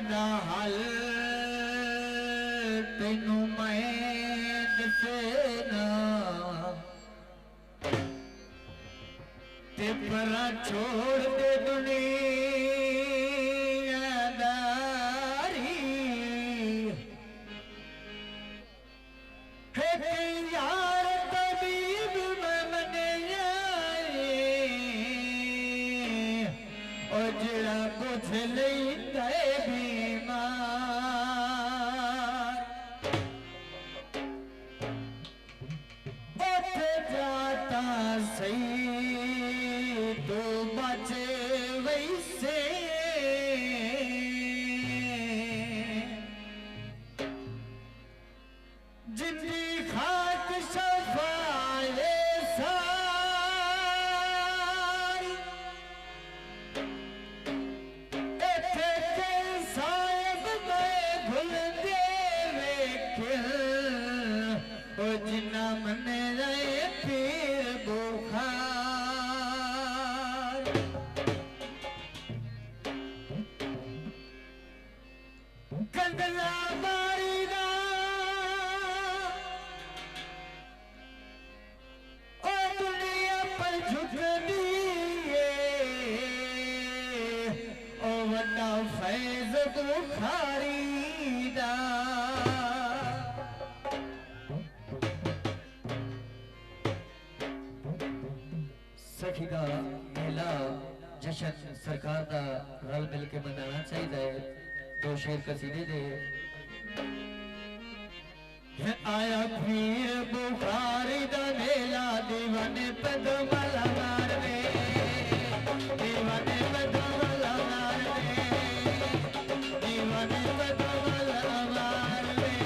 दा हल तेनू मैं दसेना ते परा छोड़ दे दुनियादारी है कि यार तबीब में मने जाए और जरा कुछ लेंदा है बीमार उठ जाता सही तो बचे वैसे जिंदगी खाक सफाए सार इथे के साहिब में भुल दे वेखिल ओ जिन्ना मने रहे पीर बुखार कंदला बारी दा ओ दुनिया पर झुकदी ओ वड्डा फैज बुखारी दा सखी का मेला जशन सरकार का रल मिल के मनाना चाहिए। दो शेर कसीदे दे आया पीर बुखारी दा मेला दीवाने पदमला मार में दीवाने पदमला मार में दीवाने पदमला मार में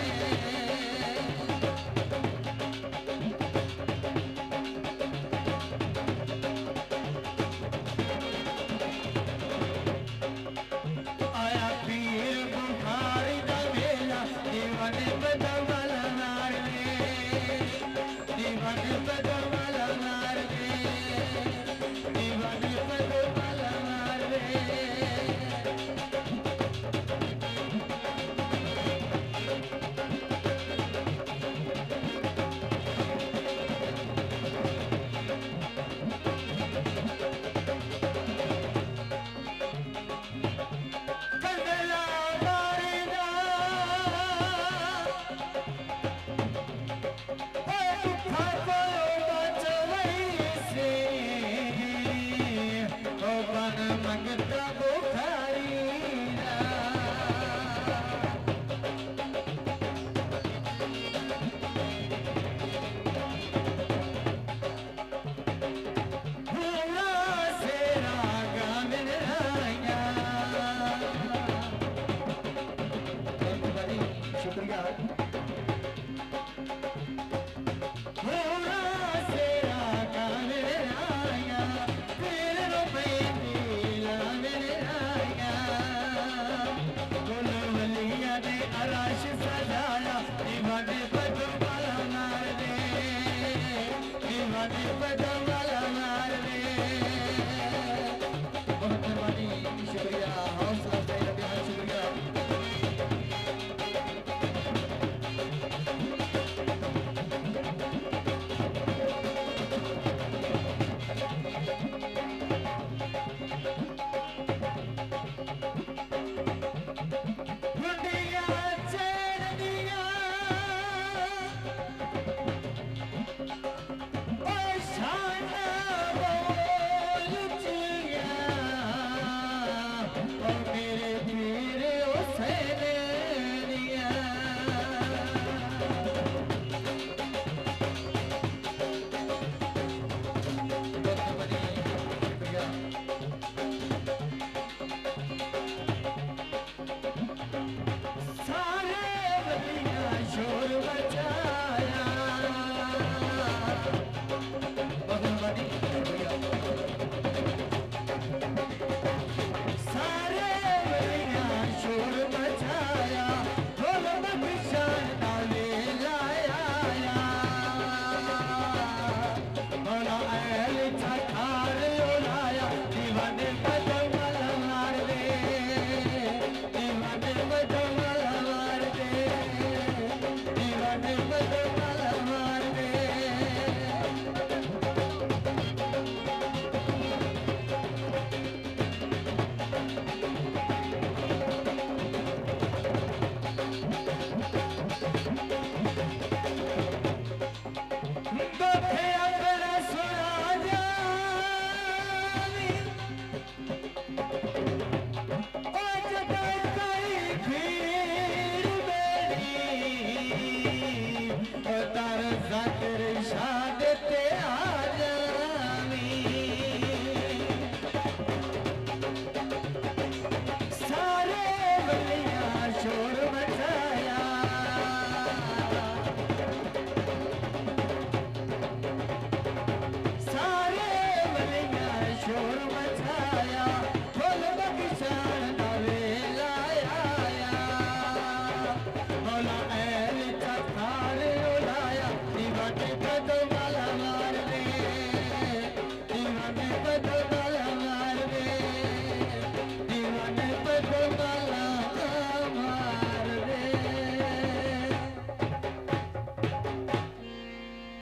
आया पीर बुखारी दा मेला दीवाने पदमला